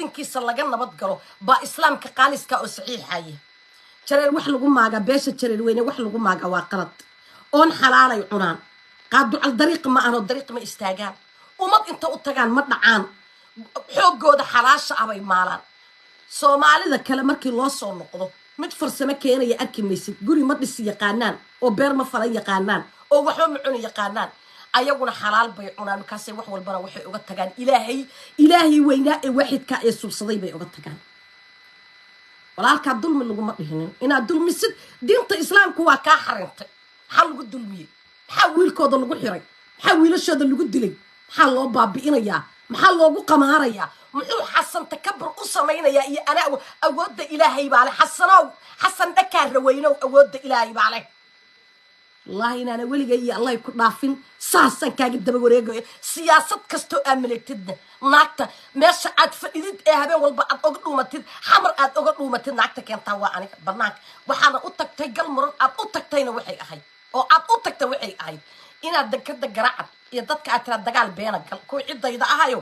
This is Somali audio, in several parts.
idinkiisa laga nabad galo baa islaamka qaaliska oo saxiixaya jareer wax lagu maaga beesha jareer weyne wax lagu maaga waa qalad oon xalaalay cunaan qaadu al dariiq ma aano dariiq ma istaagaan umad inta u tagaan ma dhacaan xoogooda xalaasha abay maalaan soomaalida kale markii loo soo noqdo mid farsamo keenaya arki maysid guri ma dhis yaqaanaan oo beer ma falan yaqaanaan oo waxba ma cuni yaqaanaan ayaguna xalaal bay cunaan markaasay wax walbana waxay uga tagaan ilaahay weynaa ee waaxidka ee subsaday bay uga tagaan walaalkaa dulmi laguma dhihinin inaad dulmisid diinta islaamku waa kaa xarintay maxaa lagu dulmiyey maxaa wiilkooda lagu xiray maxaa wiilashooda lagu dilay maxaa loo baabi'inayaa maxaa loogu qamaarayaa muxuu xasan takabur u samaynayaa iyo anaa awoodda ilaahay baa leh xasan dhakaa raweynow awoodda ilaahay baa leh wallahi inaana weligay iyo allahay ku dhaafin saasaan kaaga daba wareegayo siyaasad kastoo aa maleegtidna naagta meesha aad fadhidid ee habeen walba aad oga dhuumatid xamar aad oga dhuumatid naagta keentaa waa aniga banaanka waxaana u tagtay gal muran aad u tagtayna waxay ahayd oo aad u tagtay waxay ahayd inaad dekada garacad iyo dadka aad tira dagaal beena gal kuwa ciddayda ahayo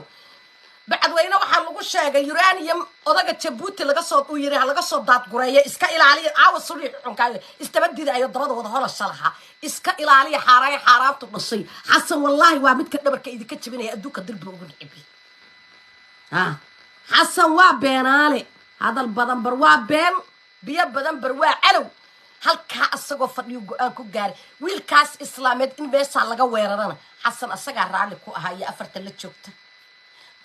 bacadweyne waxaa lagu sheegay uranium odaga jabuuti laga soo daadgureeya iska ilaaliya caawa suriix xunkaayo istabadida ayo dabada wada holasha lahaa iska ilaaliya xaaraantu dhashay xasan wallaahi waa midka dhabarka idinka jabinaya adduunka dirbi ugu nicibi xasan waa beenaale hadal badan bar waa been biyo badan bar waa calow halkaa asagoo fadhiyo go-aan ku gaaray wiilkaas islaameed in meeshaa laga weerarana xasan asagaa raalli ku ahaa iyo afarta la joogta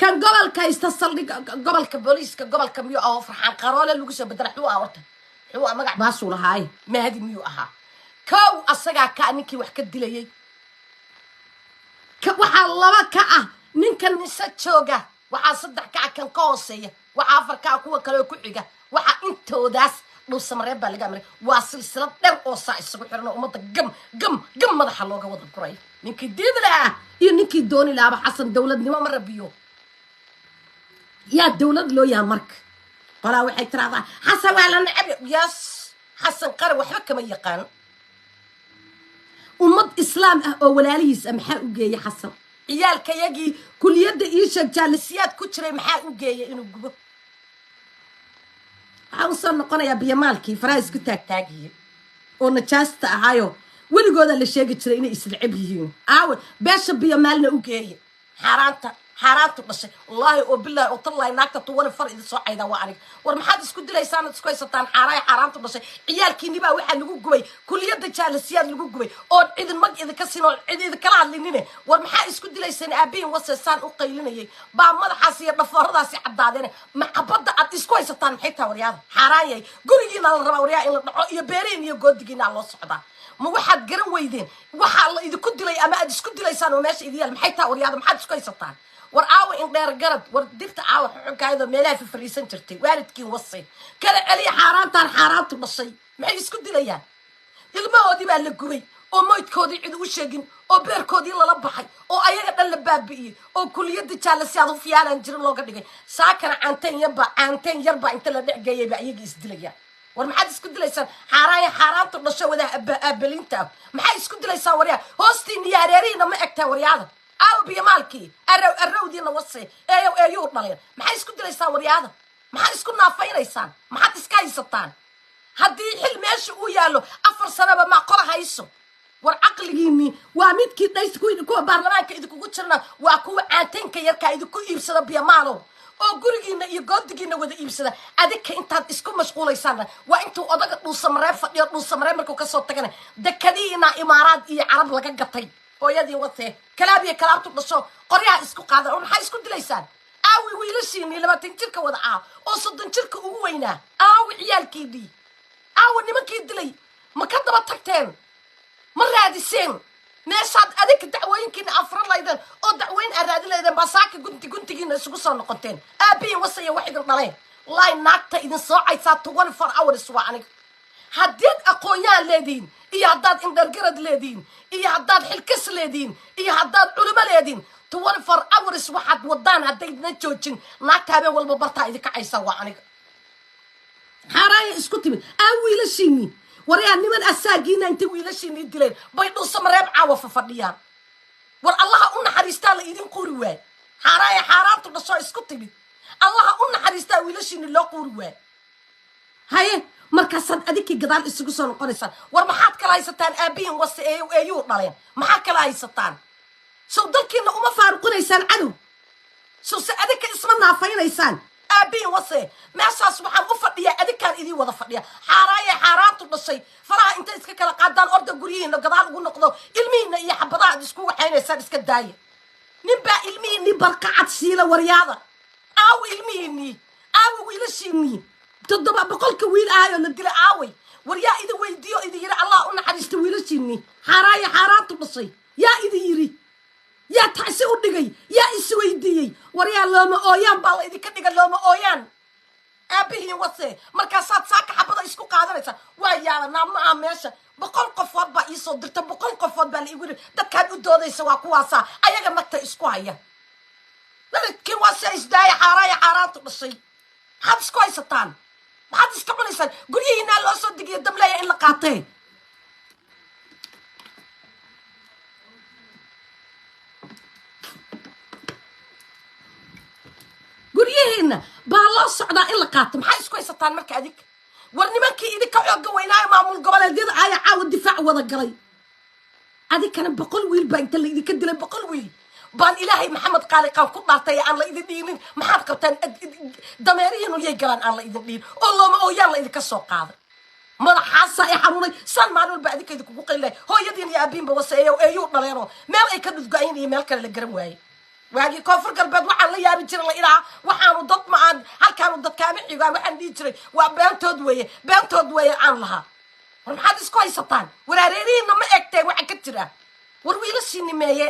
kan gobolka ista saldhig gobolka booliiska gobolka miyuu ahaa farxaan qaroole lagu soo bedela xuu magac baasuu lahaaye mahadi miyuu ahaa kow asagaa ka ninkii wax ka dilayay waxaa laba ka ah ninkan nisa jooga waxaa saddex ka ah kan ka hooseeya waxaa afar ka ah kuwa kale oo ku xiga waxaa intoodaas dhuusamareeb baa laga amray waa silsilad dheer oo saa isagu xirano ummadda gam madaxa looga wada guray ninkii diidi lahaa iyo ninkii dooni lahaaba xasan dowladnimo ma rabiyo yaa dowlad loo yaha marka qolaa waxay tiraahdaa xasan waa la necab yaas xasan qare waxba kama yaqaan ummad islaam ah oo walaalihiis ah maxaa u geeyay xasan ciyaalkayagii kuliyadda iisha jaalisiyaad ku jiray maxaa u geeyay inuu gubo waxaa usoo noqonayaa biyamaalkii faraha isku taagtaagiyey oo najaasta ahaayo weligooda la sheegi jiray inay isnacab yihiin aawe beesha biyamaalna u geeye xaaraantu dhashay wallaahi oo bilaahi oo tallahi naagta tuwani far idin soo caydaa waa aniga war maxaad isku dilaysaan ad isku haysataan xaaraantu dhashay ciyaalkiini baa waxaa lagu gubay kuliyadda jaalisiyaad lagu gubay oo idin mag idinka siin oo cid idinkala hadlinine war maxaa isku dilaysaan aabihin waseesaan u qaylinayay baa madaxaas iyo dhafooradaasi caddaadeen maxabadda aad isku haysataan maxay taha waryaada xaaraan yahay gurigiina la rabaa waryaa in la dhaco iyo beerihiin iyo goodigiina loo socdaa ma waxaad garan weydeen waxaa la idinku dilay ama aad isku dilaysaan oo meesha idin yaal maxay taha waryaada maxaad isku haysataan war aawa in dheer garad war dirta aawa xukunkaayadoo meelaha fariisan jirtay waalidkiin wasay kala celiya xaaraantu dhashay maxay isku dilayaan ilmahoodii baa la gubay oo moydkoodii cid u sheegin oo beerkoodii lala baxay oo ayaga dhan la baabi'iyey oo kuliyadda jaalasiyaad u fiyaalaan jirin looga dhigay saakana caanteen yarbaa inta la dhexgeeyay baa iyagii isdilayaan war maxaad isku dilaysaan xaaraantu dhasho wadaha aabalinta ah maxay isku dilaysaan waryaa hoostiina iyo hareerihiina ma egtaa waryaada aawa biyamaalkii arrowdiina wase eeyuu dhaleen maxay isku dilaysaan waryaada maxaad isku naafaynaysaan maxaad iska haysataan haddii xil meesha uu yaallo 4 sanaba ma qola hayso war caqligiinii waa midkii dhays kuwa baarlamaanka idinkugu jirna waa kuwa caantaynka yarkaa idinku iibsada biyamaalow oo gurigiina iyo goodigiina wada iibsada adinka intaad isku mashquulaysaanna waa intuu odaga dhuusamareeb fadhiyo dhuusamareeb markuu kasoo tagana dekadiina imaaraad iyo carab laga gatay hooyadii watee kalaabiya kalaabtu dhasho qoryaha isku qaadan oo maxaa isku dilaysaan aawi wiilashiinii 20 jirka wada oo 30 jirka ugu weynaa aawi ciyaalkiidii aawi nimankii dilay ma ka daba tagteen ma raadiseen meeshaad adinka dacwooyinkiina afran laydeen oo dacweyn aad raadi laydeen baa saaka guntigiina isugu soo noqoteen aabiya wasaya wax idin dhaleen wallahi naagta idin soo caysaa 24 hours waa aniga haddaad aqoon-yahan leediin iyo haddaad indhargarad leediin iyo haddaad xilkas leediin iyo haddaad culimo leediin 24 hours waxaad wadaan haddaydna joojin naagta habeen walba bartaa idinka caysaa waa aniga xaaraaya isku timid wiilashiinii waryaa niman asaagiina inta wiilashiinii dileen bay dhuusamareeb caawa fadhiyaan war allaha u naxariistaa la idin qori waay xaaraaya xaaraantu dhasho isku timid allaha u naxariistaa wiilashini loo quuri waa haye markaasaad adikii gadaal isugu soo noqonaysaan war maxaad kala haysataan aabihin wase eeyuu dhaleen maxaa kala haysataan sow dalkiina uma faaruqinaysaan cadow sow se adika isma naafaynaysaan aabihin wase meeshaas waxaan u fadhiyaa adikaan idii wada fadhiya xaaraaye xaaraantu dhashay faraha intay iska kala qaadaan orda guryihiina gadaal ugu noqdo ilmihiina iyo xabadaha ad isku waxaynaysaan iska daaya ninbaa ilmihiinii barqacad siila waryaada aaw ilmihiinii aawa wiilashiinii 700 wiil ahayoo la dila aaway war yaa idin weydiiyo idin yiri allah u naxariista wiilashiinii xaaraaye xaaraantu dhashay yaa idin yiri yaa taasi u dhigay yaa is weydiiyey war yaa looma ooyaan baa la idinka dhiga looma ooyaan aabihiin wase markaasaad saaka xabada isku qaadanaysaa waa yaalanaa ma aha meesha 100 qofood baa iisoo dirta 100 qofood baa la igu yiri dadkaan u doodaysa waa kuwaasaa ayaga nagta isku haya dadkii wase isdaaya xaaraaye xaaraantu dhashay maxaad isku haysataan maxaad iska cunaysaan guryihiinaa loo soo degiyo damleeya in la qaatee guryihiina baa loo socdaa in la qaato maxaa isku haysataan marka adig war nimankii idinka xooga weynaayo maamul goboleedyada ayaa caawa difaac wada galay adikana 100 wiil baa inta la idinka dilay 100 wiil baan ilaahay maxamed qaaliqaan ku dhaartay aan la idin dhiinin maxaad qabtaan dameerihiinu yay galaan aan la idin dhiin oo looma ooyaan la idinka soo qaaday madaxaasa ay xanuunay san maalin walba adinka idinku qaylay hooyadiin iyo aabiinba waseeyo eeyuu dhaleeno meel ay ka dhudgo'ayn iyo meel kale la garan waayey waagii koonfur galbeed waxaan la yaabi jiray la idhaha waxaanu dad ma aan halkaanu dadkaama xigaan waxaan dhihi jiray waa beentood weeye aan lahaa war maxaad isku haysataan waraareerihiinna ma egteen waxa ka jira war wiilashiinni meeye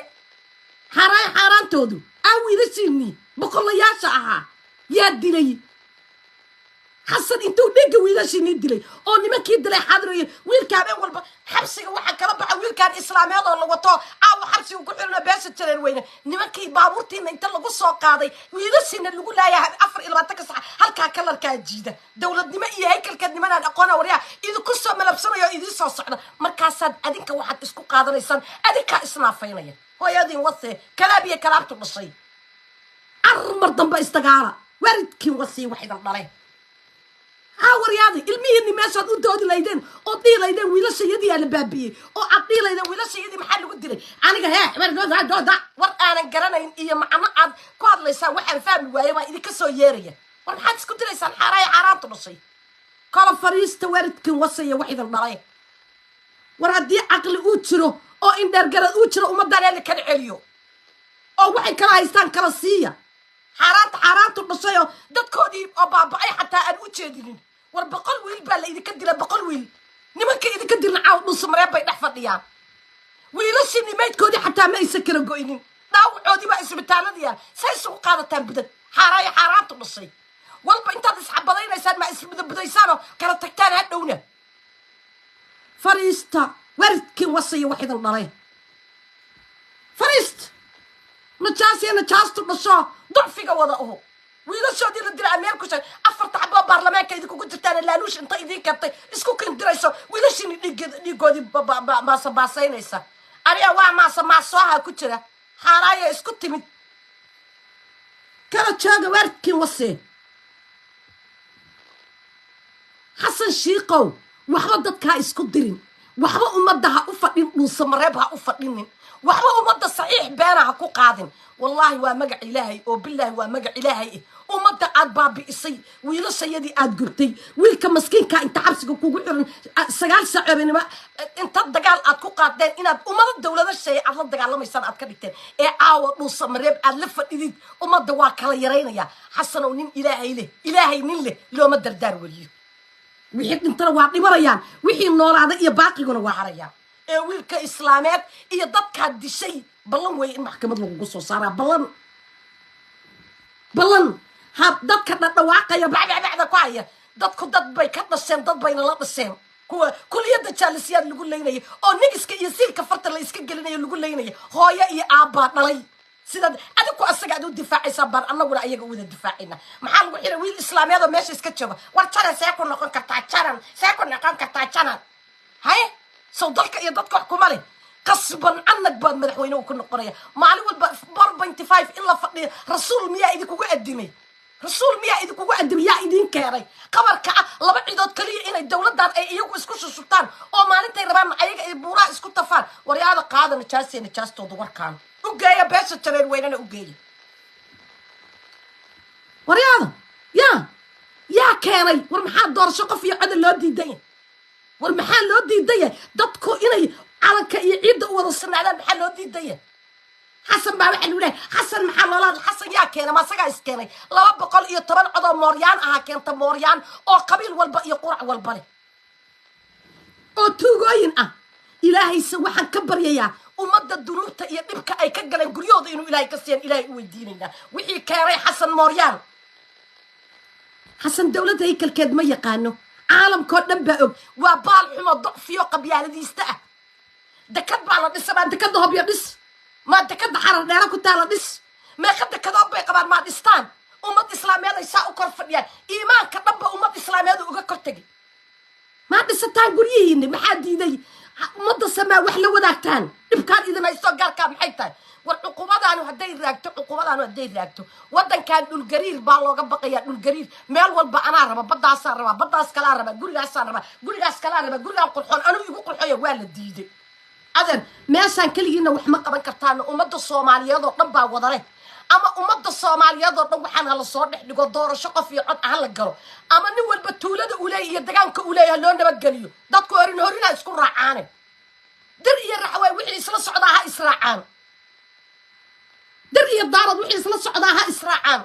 xaaraantoodu aa wiilashiinni boqolayaasha ahaa yaa dilay xasan intuu dhiga wiilashiinii dilay oo nimankii dilay xaadirayo wiilkaabeen walba xabsiga waxaa kala baxa wiilkaan islaameed oo la wato caawa xabsiga ku xirna beesha jareen weyne nimankii baabuurtiina inta lagu soo qaaday wiilashiina lagu laayahay 24 sax halkaa kalarkaa jiida dowladnimo iyo haykalkeednimanaan aqoona waryaa idinku soo malabsanayo idin soo socda markaasaad adinka waxaad isku qaadanaysaan adinkaa isnaafaynaya hooyadiin wase kalaab iyo kalaabtu dhashay armar dambe istagaala waalidkiin wasii wax idan dhaleen waryaadi ilmihiinni meeshaad u doodi laydeen oo dhihi laydeen wiilashayadii aa la baabiyey oo aad dhihi laydeen wiilashayadii maxaa lagu dilay aniga war aanan garanayn iyo macno aad ku hadlaysaan waxaan fahmi waaye baa idinka soo yeeraya war maxaad isku dilaysaan xaaraaye xaaraantu dhashay kala fariista waalidkiin wasaya wax idan dhaleen war haddii caqli uu jiro oo indheergarad uu jiro ummaddan la kala celiyo oo waxay kala haystaan kala siiya xaaraantu dhashayoo dadkoodii oo baaba'ay xataa aan u jeedinin war 100 wiil baa la idinka dila 100 wiil nimankii idinka dilna caaw dhuusamareeb bay dhex fadhiyaan wiilashii maydkoodii xataa ma aysan kala go'inin dhaawacoodii baa isbitaaladii say isugu qaadataan budad xaaraaye xaaraantu dhashay walba intaad isxabadaynaysaan ma isbudabudaysaanoo kala tagtaan hadhowna fariista waalidkiin wasaya wax idan dhaleen fariist najaastu dhasho ضعفiga wada oo wiilashoodii la dilay meel ku shay 4 xabo baarlamaanka idinku jirtaan laaluush inta idin kartay isku kindirayso wiilashini dhigoodii maasabasaynaysa ariya waa maasaha ku jira xaaraaye isku timid kala jooga waalidkiin wase xasan shiiqow waxba dadkaa isku dirin waxba ummadda ha u fadhin dhuusamareeb ha u fadhinin waxba ummadda saxiix beena ha ku qaadin والله ومجع إلهي أو بالله ومجع إلهي ومدة عاد بابي إصي ويلا سيدي عاد قلتي ويلك مسكين كأنت حبسك وكوجعن سجال سعرين ما أنت الدجال عاد كوقعدين إن ومدة الدولة ذا الشيء عاد الدجال لما يصير عاد كبيتين إيه عاود نص مريب ألف إيد ومدة واكلا يرينا يا حسن ونين إلهي نين لو مدة الدار وليه ويحد أنت وعطي مريان ويحد النور هذا يباقي يقولوا وعريان إيه ويلك إسلامات إيه ضبط هاد الشيء بلن وين محكمة لو قصو صارا بلن هاد دادك دواقة يا بعد كوايا دادك داد باي كدسين داد باينا لا دسين كل يد جالسيان اللي يقول لينا او نيغسك يسير كفرت اللي اسك غلينيا اللي يقول لينا هويا iyo aaba dhalay sida adigu asaga aad u difaacaysa bar annaguna ayaga wada difaacina maxaa lagu xiray wiil islaamiyada meesha iska jooga war jaran see ku noqon kartaa jaran hay soo dalka iyo dadka wax kuma leh قصبا عنك بعد مدحوينه وكنا قرية معلومة 4.5 إلا فقني رسول مياه إذا كوجا قدمي rasuul miyaa idinkugu adamiyaa idin keenay qabarka ah laba ciidood kaliya inay dowladdan ay iyagu isku shushubtaan oo maalintay rabaan ayaga ay buuraha isku tafaan waryaada qaada najaastooda warkaan u geeya beesha jareer weynana u geeya waryaada yaa keenay war maxaa doorasho qof iyo codal loo diidaya war maxaa loo diidaya dadku inay calanka iyo ciidda u wada sanaadaan maxaa loo diidaya xasan baa waxa lagu leeyahay xasan maxaa loola xasan yaa keenay ma asagaa is keenay 210 cod oo mooryaan ahaa keenta mooryaan oo qabiil walba iyo qurac walba leh oo tuugooyin ah ilaahayse waxaan ka baryayaa ummadda dunuubta iyo dhibka ay ka galeen guryahooda inuu ilaahay ka siiyaan ilaahay u weydiinaynaa wixii keenay xasan mooryaan xasan dowladda haykalkeed ma yaqaano caalamkoo dhan baa og waa baal xumo docfiyo qabyaaladiista ah dekad baa la dhisamaa dekadda hobyo dhis maa dekadda xarar dheera ku taala dhis meeqa dekadoob bay qabaan maa dhistaan ummad islaameed ay saa u kor fadhiyaan iimaanka dhanba ummad islaameed uga kor tegay maa dhisataan guryihiinni maxaa diiday ummadda samaa wax la wadaagtaan dhibkaan idin haystoo gaarkaa maxay tahay war cuqubadaanu hadday raagto waddankan dhulgariir baa looga baqayaa dhulgariir meel walba anaa raba baddaasaa rabaa baddaas kalaa rabaa gurigaasaa rabaa gurigaas kalaa rabaa gurigaan qurxoon anuu igu qurxoya waa la diiday adeer meeshaan keligiina wax ma qaban kartaana ummadda soomaaliyeed oo dhan baa wadale ama ummadda soomaaliyeed oo dhan waxaan hala soo dhex dhigo doorasho qof iyo cod hala galo ama nin walba tuulada uu leeyahy iyo degaanka uu leeyahay loo nabadgeliyo dadku horinaa isku raacaane dir iyo raxwey wixii isla socdaa ha israacaan dir iyo daarood wixii isla socdaa ha israacaan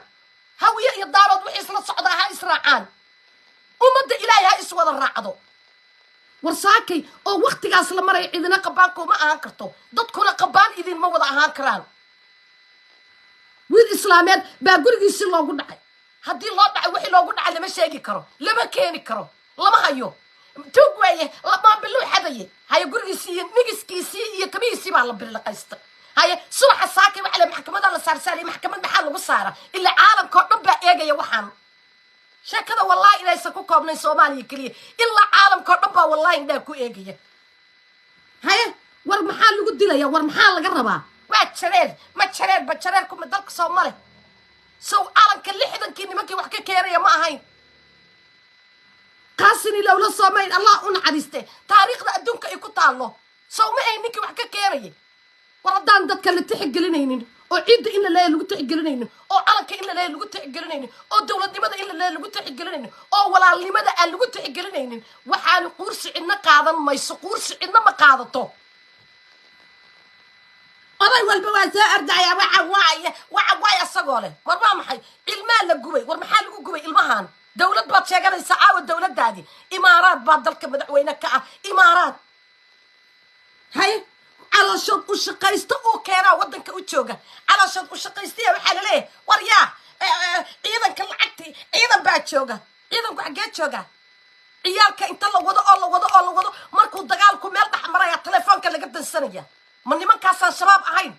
hawiye iyo daarood wixii isla socdaa ha israacaan ummadda ilaahay ha iswada raacdo war saakay oo waqtigaas la maray cidina qabaanku ma ahaan karto dadkuna qabaan idinma wada ahaan karaan wiil islaameed baa gurigiisii loogu dhacay haddii loo dhacay wixii loogu dhacay lama sheegi karo lama keeni karo lama hayo tuug waaye lamaa biluu xadaye haye gurigiisii iyo nigiskiisii iyo kabihiisii baa la bilaqaystay haye subaxa saakay waxa la maxkamada la saarsaariyay maxkamad maxaa lagu saara ilaa caalamkoo dhan baa eegaya waxaan sheekada wallahi inaysan ku koobnayn soomaaliya keliya ilaa caalamkoo dhan baa wallahi indhaa ku eegaya haye war maxaa lagu dilaya war maxaa laga rabaa waa jareer kuma dalka soomale sow calanka 60kii nimankii wax ka keenaya ma ahayn qaasini lowla soomayn allah u naxariiste taariikhda adduunka ay ku taallo sow ma ahayn ninkii wax ka keenaya war haddaan dadka la tixgelinaynin oo ciidda in la leeyahay lagu tixgelinaynin oo calanka in la leeyahay lagu tixgelinaynin oo dowladnimada in la leeyahay lagu tixgelinaynin oo walaalnimada aan lagu tixgelinaynin waxaan quursi cidna qaadan mayso quursi cidna ma qaadato oday walba waa soo ardaya waxa waay asagoo leh war waa maxay ilmaa la gubay war maxaa lagu gubay ilmahan dowlad baad sheeganaysa caawa dowladdaadii imaaraad baa dalka madaxweyne ka ah imaaraad haye calooshood u shaqaysto uu keenaa waddanka u jooga calooshood u shaqaystaya waxaa laleeyahay war yaa ciidanka lacagtii ciidan baa jooga ciidanku xaggee jooga ciyaalka inta la wado markuu dagaalku meel dhex maraya telefoonka laga dansanaya ma nimankaasaan shabaab ahayn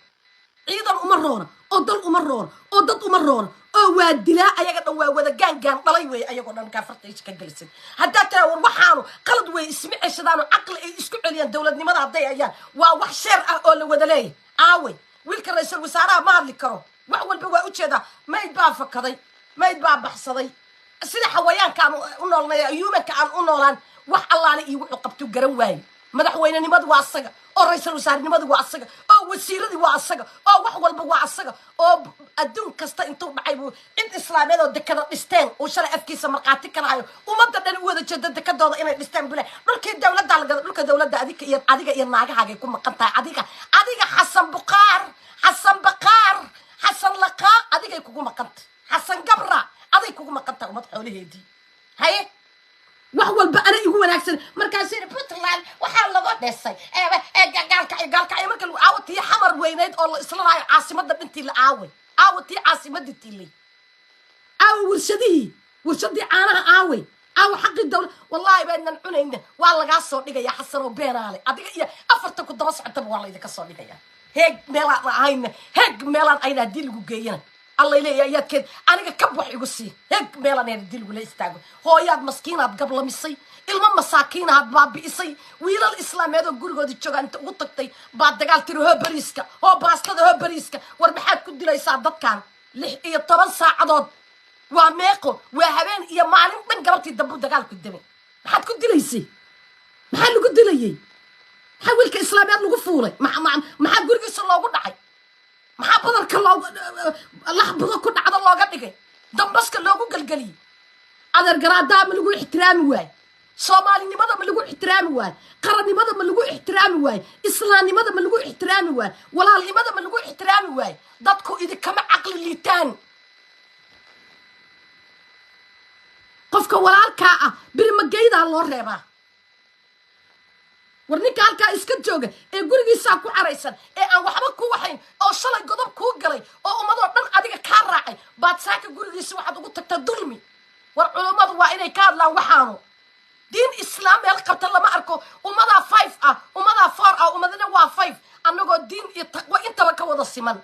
ciidan uma roona oo dal uma roona oo dad uma roona oo waa dilaa ayaga dhan waa wada gaangaan dhalay weeye ayagoo dhan kaafartaysa ka gelisan haddaa tiraa war waxaanu qalad weeye isma ceshadaano caqli ay isku celiyaan dowladnimada hadday ayaan waa wax sheer ah oo la wada leeyahy aawey wiilka ra-iisul wasaaraha ma hadli karo wax walba waa ujeedaa mayd baa fakaday mayd baa baxsaday sida xawayaanka aan u noolnay humanka aan u noolaan wax allaale iyo wuxuu qabtu garan waaye madaxweynenimadu waa asaga oo ra-iisul wasaarenimadu waa asaga oo wasiiradii waa asaga oo wax walba waa asaga oo adduun kasta intuu dhacay buu cid islaameed oo dekada dhisteen uu shalay afkiisa markhaati ka lahayo ummadda dhan u wada jeeda dekadooda inay dhisteen bule dhulkii dowladda lagada dhulka dowladda adiga iyo naagahaagay ku maqan tahay adiga xasan laqaa adigay kugu maqantay xasan gabra aday kugu maqan tahay ummad xoolaheedii haye wax walba ana igu wanaagsan markaasina Puntland waxaa laga dhisay gaalkacyo marka lagu aawatii xamar weyneyd oo la isla lahayo caasimada dhintii la aawatii caasimadii tilay warshadii caanaha aawa xaqii dawlad wallahi baanan cunayna waa lagaa soo dhigaya xasan oo beenaale adiga iyo afarta ku daba socotaba waa laydinka soo dhigaya heeg meelaan ayna haddii lagu geeyana الله إلي يا كد أنا كب وح يقصي هيك ميلا نرديل ولا يستعجل هو ياد مسكينة قبل مصي المهم مساكين هاد باب بيصي ويلا الإسلام هذا يقول قد يتشجع أنت وطقتي بعد قال ترى هو بريسكا هو باستة هو بريسكا وربحات كد لا يساعدك كان ليه طبعا ساعدود وميقو وهبين يا مالين من قبلتي دبو دقالك الدمي ما حد كنت ليسي ما حد قلت لي حاولك إسلاميات لو فولي ما حد قول قصة الله قد حي ما حد بدرك الله بدر كنا على الله قد نجي دمسك الله قل قلي هذا الجراد ده من يقول احترامي واي صومالي ماذا من يقول احترامي واي قرني ماذا من يقول احترامي واي إسلامي ماذا من يقول احترامي واي ولا لي ماذا من يقول احترامي واي ضدكوا إذا كم عقل اللي تاني قفك ولا الكاء برمجيد الله ربا warninka halka iska jooga ee gurigiisa ku xareysan ee aan waxba ku waxayn oo shalay godob ku galay oo ummadoo dhan adiga ka raacay baad saaka gurigiisa waxaad ugu tagtaa dulmi war culimadu waa inay ka hadlaan waxaanu diin islaam meel qabta lama arko ummada 5 ah ummada 4 ah ummadana waa 5 annagoo diin iyo taqwa intaba ka wada siman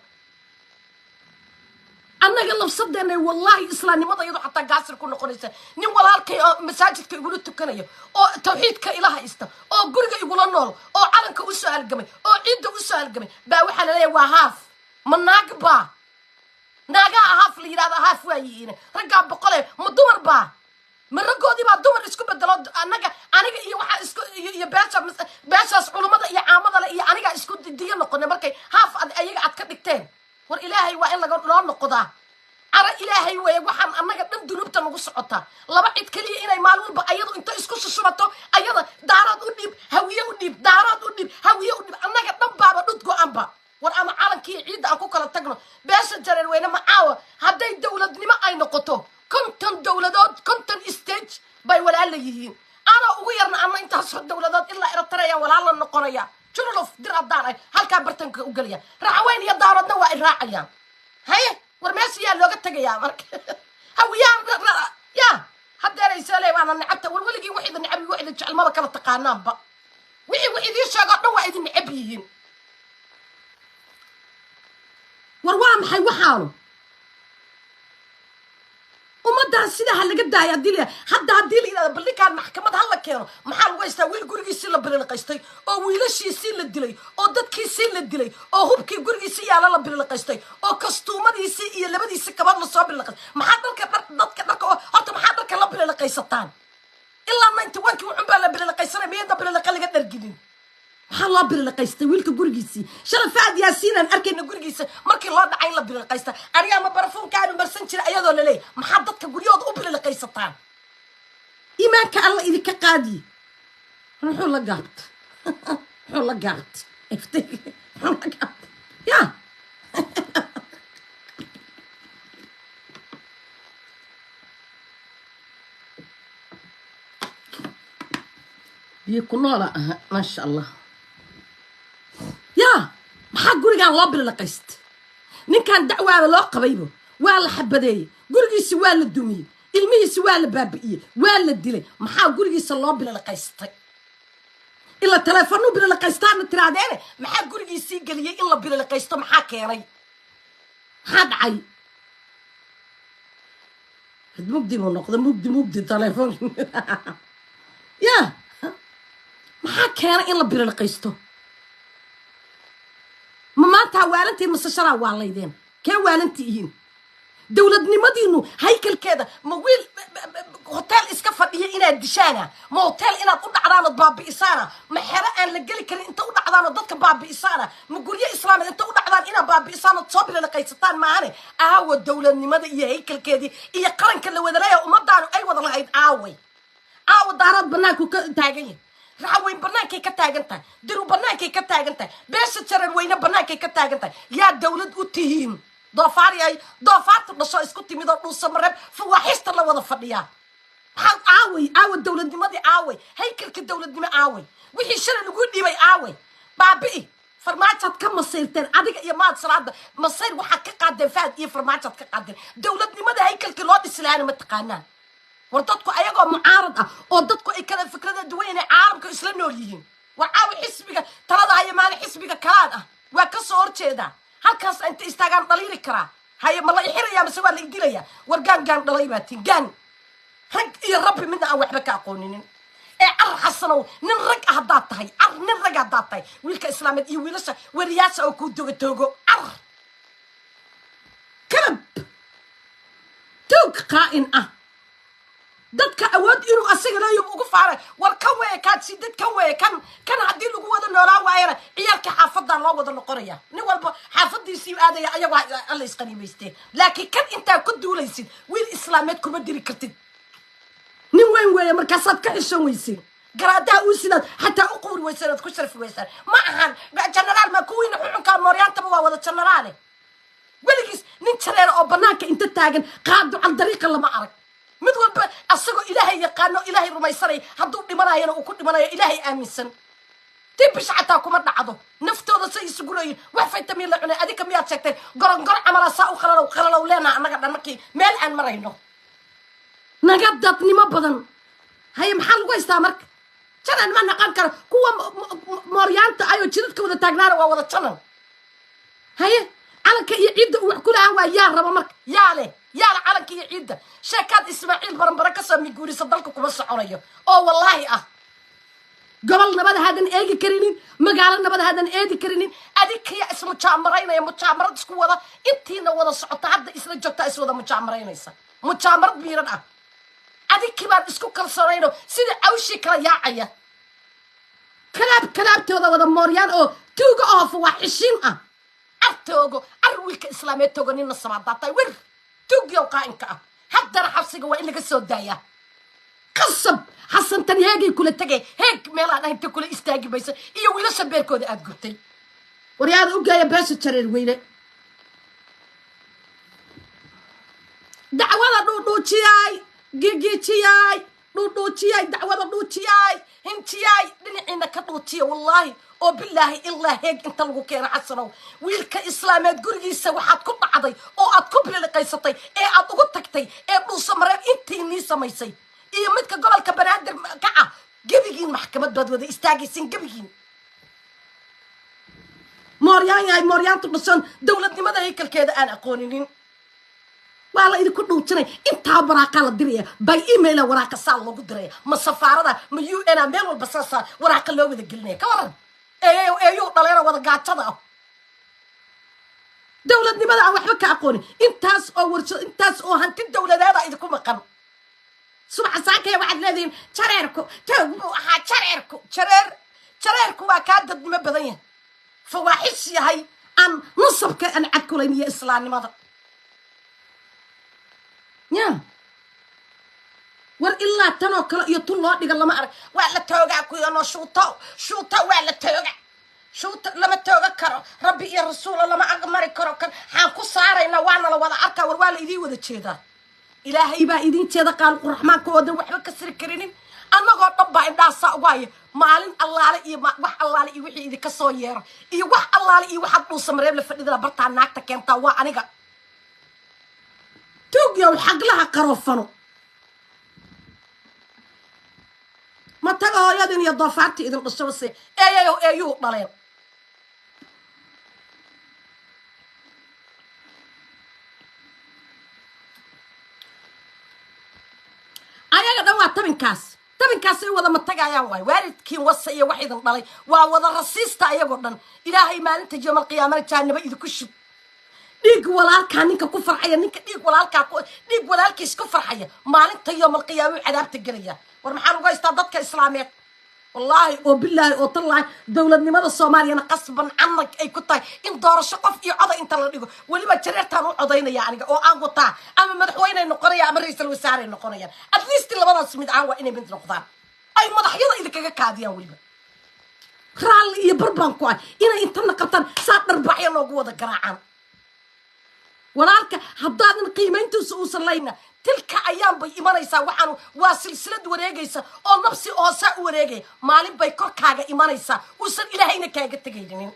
annaga lafsadeena wallahi islaamnimada iyadu xataa gaasir ku noqonaysa nin walaalkay masaajidka igula tukanayo oo tawxiidka ilaaha ista oo guriga igula nool oo calanka u soo halgamay oo ciidda u soo halgamay baa waxa la leeyahay waa haaf ma naagba naaga haaf la yiraahdo haaf waayiin ragga boqole ma dumar ba ma ragoodi ba dumar isku bedelo aniga iyo waxa isku iyo beeshaas culimada iyo caamada iyo aniga isku diiyo noqonay markay haaf ayaga ad ka dhigteen war ilaahay waa in laga loo noqdaa ara ilaahay way waxaan annaga dhan dunubta nagu socota laba cid kaliya inay maalin walba ayadu inta isku sushubato ayada daarad u dhib hawiye u dhib daarad u dhib hawiye u dhib annaga dhan baaba dhud go'anba war ama calankii ciidda aan ku kala tagno beesha jareer weyne macaawa hadday dowladnimo ay noqoto konton dowladood konton stage bay walaal yihiin ana ugu yarna ama intaas dowladood ilaa Eritrea walaal la noqonaya جلوف در الدار هالكا برتنك وقليا رعوين يا دار الدواء الراعيا هاي ورماسي يا لوقت تجيا مرك هو يا حتى رسالة وانا نعبت والولقي واحد نعبي واحد تشعل مرة كلا تقانام بق واحد يشجع واحد نعبيين وروام حي وحاله وما سيده هلا قد يا ديلي حتى هديلي باللي كان محكمه هلا كانوا محل ويستا ويل غورغيسي لا بلقيستay oo wiilashiisii la dilay oo dadkiisii la dilay oo hubkii gurigiisii yaala la bلقيستay oo kastuumadiisii iyo labadiisii kabad la soo bلقay maxaa dadka horta maxaa dadka la bلقaysataan ilaa 91 wuxuu baa la bلقaysanay meeda bلقay laga dhargilin maxaa la bلقaystay wiilka gurigiisii sharafaad yaasiin arkayna gurigiisa markii loo dhacay la bلقaysta ariga ma barafuunkaanu marsan jira ayadoo la leeyahay maxaa dadka guriyooda u bلقaysataan iimaanka alla idinka qaadi ruuxu la gaabta ruuxu la gaabta iftay ruuxu la gaabta ya بيكونوا ما شاء الله يا maxaa gurigan loo bلقayst ninkan dacwaada loo qabaybo waa la xabadey gurigiisa waa la dumiyay ilmihiisa waa la baabi'iyay waa la dilay maxaa gurigiisa loo bلقaystay ila telefoonu bلقaystaan tiraadeen maxaa gurigiisa galiyay in la bلقaysto maxaa keenay maxaa dhacay mugdi ma noqdo mugdi telefoon ya maxaa keenay in la bلقaysto maanta waalantii masashara waa laydeen ka waalantihiin dawladnimadiinu haykalkeeda ma wiil hotel iska fadhiya inaad dishaana ma hotel inaad u dhacdaan baabi'isaana ma xero aan la gali karin inta u dhacdaan dadka baabi'isaana ma guryo islaamid inta u dhacdaan ina baabi'isaana soo bلقaysataan maane aawa dawladnimada iyo haykalkeedii iyo qaranka la wada leeyahay ummadaan ay wada lahayd aawa daarad banaanku ka taagan raawin banaanka ka taagantahay diru banaanka ka taagantahay beesha jaran weyna banaanka ka taagantahay yaa dawlad u tihiin doofaarta dhasho isku timid oo dhul samareeb fawaaxista la wada fadhiya aawa dawladnimadii aaway haykalka dawladnimo aaway wixii shalay lagu dhibay aaway baabi'i farmaajaad ka masayrteen adiga iyo maad salaada masayr waxaa ka qaadeen faad iyo farmaajaad ka qaadeen dawladnimada haykalka loo dhislaana ma taqaanaan وردتكو أيقو معارض وردتكو أي كلا فكرة دوين عالم كإسلام نوريين وعاوي حسبك ترى هاي مال حسبك كلام وكسر كذا هل كاس أنت استعان ضليل كرا هاي ملا يحير يا مسوى اللي يديليا ورجان جان ضليباتي جان رج يا ربي من أول حبك أقولين حسنوا نرجع هدات هاي نرجع هدات هاي ويلك إسلام يويلش ورياسة أو كودو توجو كلب تو توك قائن dadka awood inuu asaga leeyo ugu faaray war kan way ka sidid kan way kan hadii lagu wada noolaa waayana ciyalka xaafada loo wada noqoraya nin walba xaafadiisii aadaya ayaga alla isqaniimaystay laakiin kan inta ku duulaysid wiil islaameed kuma diri kartid nin weyn weeye markaas aad ka xishoon weysin garaadaha uu sidaad xataa u qowr weysan aad ku sharaf weysan ma ahan generaal ma kuwiina xunka mooryaanta waa wada generaale weligiis nin jareer oo banaanka inta taagan qaado al dariiqa lama arag mid walba asagoo ilaahay yaqaano ilaahay rumaysanay hadduu dhimanayana uu ku dhimanayo ilaahay aaminsan tibish xataa kuma dhacdo naftooda say isugu leeyihin wax faytamiin la cunay adika miyaad sheegtay gorongor camala saa u qalalow leena annaga dhan markii meel aan marayno naga dadnimo badan hay maxaa lagu haystaa marka janan ma naqan karo kuwa mooryaanta ayoo jidadka wada taagnaana waa wada janan haye calanka iyo ciidda uu wax ku lahaan waa yaa raba marka yaa leh yaa calanka iyo ciidda sheekaad ismaaciil baranbara ka soo miguurisa dalka kuma soconayo oo wallaahi gobol nabada hadan eegi karinin magaalo nabada hadan eedi karinin adikaya ismu jaamaraynaya mujaamarad isku wada intiina wada socota hadda isla joogta is wada mujaamaraynaysa mujaamarad biiran adiki baan isku kalsoonayno sida awshi kala yaacaya kalaabtooda wada mooryaan oo tuuga oo fawaxishin artoogo arwiilka islaameed togo nina samaadaatay wir tuugyo qaa'inka haddana xabsiga waa in laga soo daayaa qasab xasan tan heegay kula tagay heeg meelaan ahaynta kula istaagi maysa iyo wiilasha beerkooda aad gurtay waryaada u geeya beesha jareer weyne dacwada dhuudhuujiyay gigijiyay dhuudhuujiyay dacwada dhuujiyay hinjiyay dhinaciina ka dhuujiya wallaahi oo bilaahi ilaa heeg inta lagu keeno xasanow wiilka islaameed gurigiisa waxaad ku dhacday oo aad ku biliqaysatay ee aad ugu tagtay ee dhuuso mareeb intii nii samaysay iyo midka gobolka banaadir ka gebigiin maxkamad baad wada istaagaysin gebigiin mooryaantu dhasan dowladnimada haykalkeeda aan aqooninin waa la idinku dhuujinay intaa waraaqa la diraya by email waraaqa saa loogu diraya ma safaarada ma UN meel walba saasa waraaqa loo wada gelinaya ka waran eeyo dhaleena wada gaajada dowladnimada aan waxba ka aqoonin intaas oo hanti dowladeeda idinku maqan subax saakay waxaad leedihiin jareerku toog buu ahaa jareerku waa kaa dadnimo badan yahay fawaaxish yahay aan nasabka aan cadkulayn iyo islaamnimada ya war ilaa tanoo kale iyo tun loo dhiga lama arag waa la toogaa kuyano shuuto waa la tooga shuuto lama tooga karo rabbi iyo rasuul lama aqmari karo kan xaan ku saarayna waana la wada arkaa war waa la idin wada jeedaa ilaahay baa idin jeeda qaaliq raxmaanka oo dan waxba ka sir karinin annagoo dhan baa indhaasa ugaaya maalin allaale iyo wax allaale iyo wixii idinka soo yeero iyo wax allaale iyo waxaad dhuusa mareeb la fadhida bartaa naagta keentaa waa aniga tuugyow xaglaha qarofano ma taga hooyadin iyo doofaartii idin dhashobase eeyuu dhaleen ayaga dhan waa tabinkaas ay wada matagayaan waay waalidkiin wasa iyo wax idin dhalay waa wada rasiista ayagoo dhan ilaahay maalinta yawmal qiyaamada jahanaba idinku shub dhiig walaalkaa ninka ku farxaya ninka dhiig walaalkiis ku farxaya maalinta yawmal qiyaamada cadaabta gelaya war maxaan uga haystaa dadka islaameed wallaahi oo bilaahi oo tallaahi dowladnimada soomaaliyana qasban canag ay ku tahay in doorasho qof iyo coda inta la dhigo weliba jareertaan u codaynaya aniga oo aan wataa ama madaxweyney noqonaya ama ra-iisul wasaarey noqonayaan at least labadaas mid aan waa inay mid noqdaan ay madaxyada idinkaga kaadiyaan weliba raalli iyo barbaan ku ah inay intana qabtaan saa dharbaaxya loogu wada garaacaan walaalka haddaadan qiimayntiisa uusan layna tilka ayaan bay imanaysaa waxaan waa silsilad wareegaysa oo nafsi hoosaa u wareegaya maalin bay korkaaga imanaysaa uusan ilaahayna kaaga tegaynin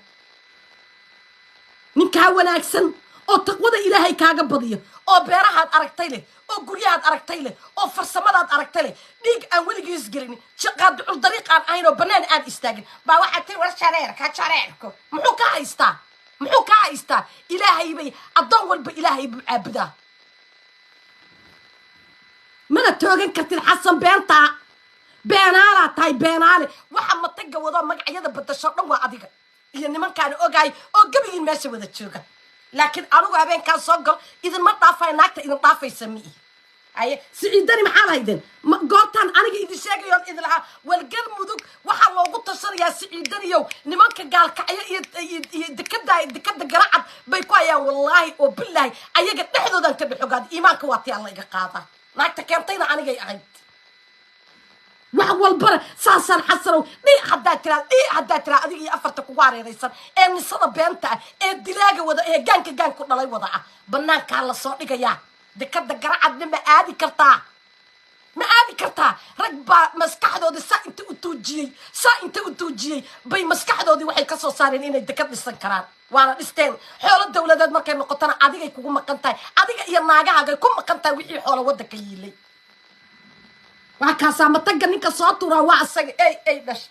ninkaa wanaagsan oo taqwada ilaahay kaaga badiyo oo beerahaad aragtay leh oo guryahaad aragtay leh oo farsamadaad aragtay leh dhiig aan weligiis gelin qaadicul dariiq aan ahayn oo bannaan aan istaagin baa waxaad tiri war jareerku muxuu ka haystaa ilaahay bay addoon walba ilaahay buu caabudaa mana toogan kartid xasan beenaalaa tahay beenaale waxa mataga wado magacyada badasho dhan waa adiga iyo nimankaana ogaay oo gebigiin meesha wada jooga laakiin anigu habeenkaan soo gal idinma dhaafay naagta idin dhaafaysa miihi أي سعيدني محل هيدن قطن أنا إذا شاقي يوم إذا لها والقلب مذوق وحلا وقط الشر يا سعيدني يوم نمانك قال كأي دكدا جرعت بيقايا والله وبالله أيجا تحدو ذا تبحقاد إيمانك واتي الله يقاطع ما تكمتينا أنا جاي أعد وحول برا ساسان حسروا دي حدا ترى أدي أفرتك واري ريسان إن صدا بنتا الدلاجة وذا جانك كنا لا وضع بناك على صوتك يا دكتور جرعت نما عادي كرتا ما عادي كرتا رجبا مسكحدو دي سا انت وتوجي بي مسكحدو دي waxay ka soo saareen inay dekad dhisan karaan waana dhisteen xoolo dawladeed markay noqotana adiga kugu maqantahay adiga iyo naagahaaga ku maqantahay wixii xoolo wadanka yiilay waa ka saamataga ninka soo tuura waa asaga ay dhash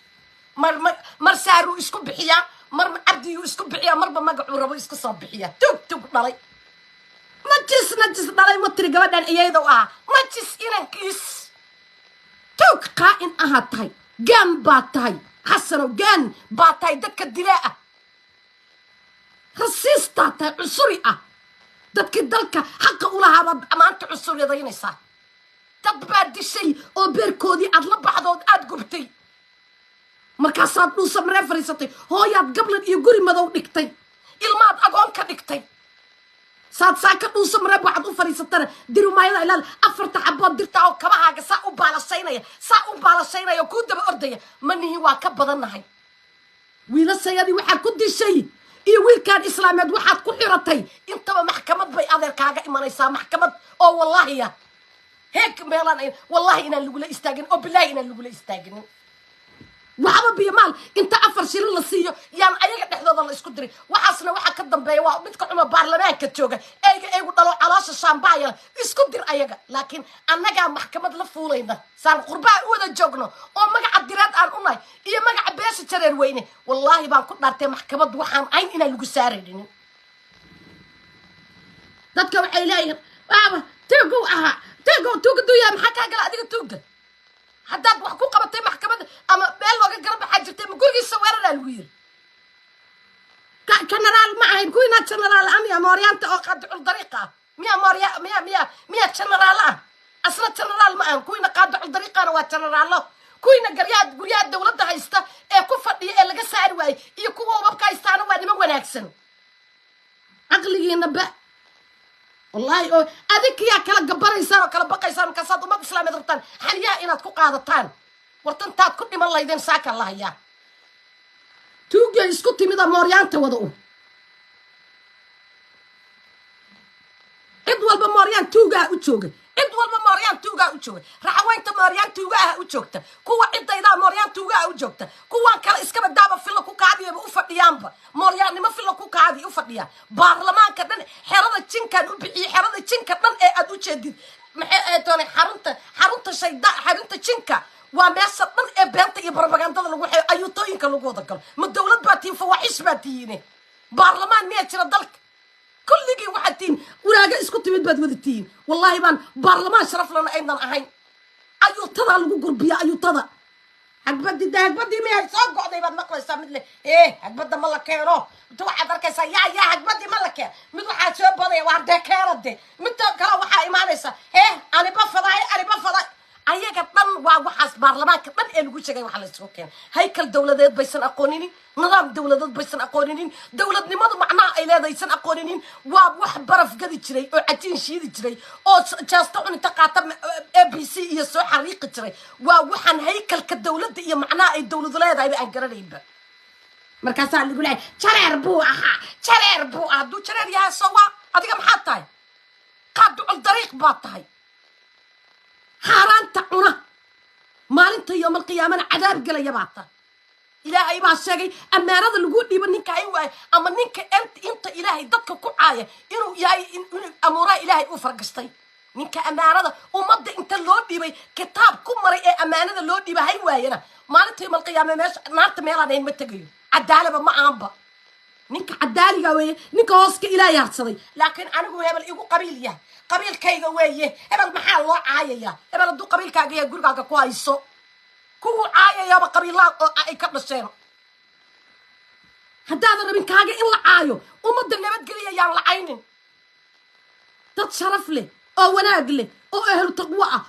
mar saaru isku bixiya mar abdi isku bixiya marba magacu rabo isku soo bixiya tug dhalay najis dhalay ma tiri gabadhan iyada ah najis inankiis tug qaan ahatay gan baatay xasano gan baatay dadka dilaa rasiista ta cusuri ah dadka dalka xaq u lahaa amaanta cusuriyadaynaysa dad baa dishay oo beerkoodii aad la baxdood aad gubtay markaasaad dhuusa maree fariisatay hooyaad gablan iyo guri madow dhigtay ilmaad agoon ka dhigtay saad saaka dhuusa maree waxaad u fariisatana dirumaayada ilaal afarta xabood dirta oo kabahaaga saa u baalashaynaya kuu daba ordaya manihi waa ka badannahay wiilasayadii waxaad ku dishay iyo wiilkaan islaameed waxaad ku xiratay intaba maxkamad bay adeerkaaga imanaysaa maxkamad oo wallaahiya هيك ميلان والله إن اللي يقول استاجن أو بالله إن اللي يقول استاجن وحبا بيمال أنت أفر شيء للصيو يعني أيك نحن ضل إسكندري وحصنا وحا كدم بيوا بدك عم برلمان كتشوجا أي وطلعوا علاش الشامبايا إسكندر أيك لكن أنا جا محكمة لفولينا صار قرباء وذا جوجنا أو ما قاعد درات عن أمي إيه ما قاعد بيش تشرين ويني والله ما كنت نرتي محكمة وحام عين إن اللي يقول dadka waxay leeyihiin waaba tuugu duya maxaa kaa gala adiga tuuga haddaad wax ku qabatay maxkamadda ama meel looga garab baxaa jirtay ma gurigiisa weeraraa lagu yiri generaal ma ahayn kuwiina generaal amiya mooryaanta oo qaadicul dariiqa miya generaal ah asla generaal ma ahan kuwiina qaadicul dariiqana waa generaalo kuwiina guryaha dawladda haysta ee ku fadhiya ee laga saari waayey iyo kuwa ubabka haystaana waa niman wanaagsan caqligiina ba والله أذيك يا كلا جباريسان وكلا بقيسان كساد وما بسلام يضربتان حنيا إن تكون قاعدتان ورتن تاد كل ما الله يدين ساك الله يا توجي يسكتي مذا موريان توضعوا إدوال بموريان توجا وتشوجي إدوال بموريان توجا وتشوجي رحوين تموريان توجا وتشوجته كوا إنت إذا موريان توجا وتشوجته كوا كلا إسكاب الدابة في لكو قاعدة بأوفر يامبا موريان ما في لكو قاعدة أوفر يا برلمان كذا حرض الشنكان وبيع حرض الشنكان من أدو شديد توني حرنت شيء دا حرنت الشنكا وماس من بنت يبربغاندا لو أيوتوين كانوا قوضكم من الدولة باتين فواحش باتينه برلمان ميتشر دلك كل جي واحدين وراجع اسكت بيد ودتين والله بان برلمان شرف لنا أيضا أهين أيوتدا لو قربيا أيوتدا حقبدي ده حقبدي مية صاق قاعد يبان مقلة سامدله إيه حقبدي ملك كيرو تو حضر كيسا يا حقبدي ملك مثل حاجة شو بدي وارد كيرد دي مثل كلا وحى إيمانيسا إيه أنا بفضاي أيها كتن وحاس برلمان كتن الوجه جاي وحلا سوكين هيكل دولة ذات بيسن أقونين نظام دولة ذات بيسن أقونين دولة نمط معناه إلى ذا يسن أقونين وح برف قد تري أو عتين شيء تري أو جاستون تقاطع ABC يسوع حريق تري وحن هيكل كدولة دي معناه الدولة ذا ذا يبقى قريب مركز اللي يقول شرير بوها دو شرير يا سوا هذيك محطة قادوا الطريق باطهي حاران تعونا مالنت يوم القيامة عذاب قل يبعطه إلهي ما شيء أما هذا اللي يقول لي منك أيوة أما منك أنت إلهي ضدك كعاية إنه إنه أمورا إلهي أفرق قصتي منك أما هذا ومضى أنت اللود دي كتاب كمري أمانة اللود دي بهاي ويانا مالنت يوم القيامة ماش نارت ميرا نين متجيو عدالة بما عمبا منك عدالة قوي منك هاسك إلهي هتصدي لكن أنا هو يعمل يقول قبيليه قبيل كي قويه إبل محل الله عاية إبل الدو قبيل كاجي يقول كاجا كويسو كو عاية يا بقبيل لا أي قبل السنة هذا من كاجي إلا عايو ومد اللي بتقولي يا العينين تتشرف لي أو وناقلي oo ahlu taqwa ah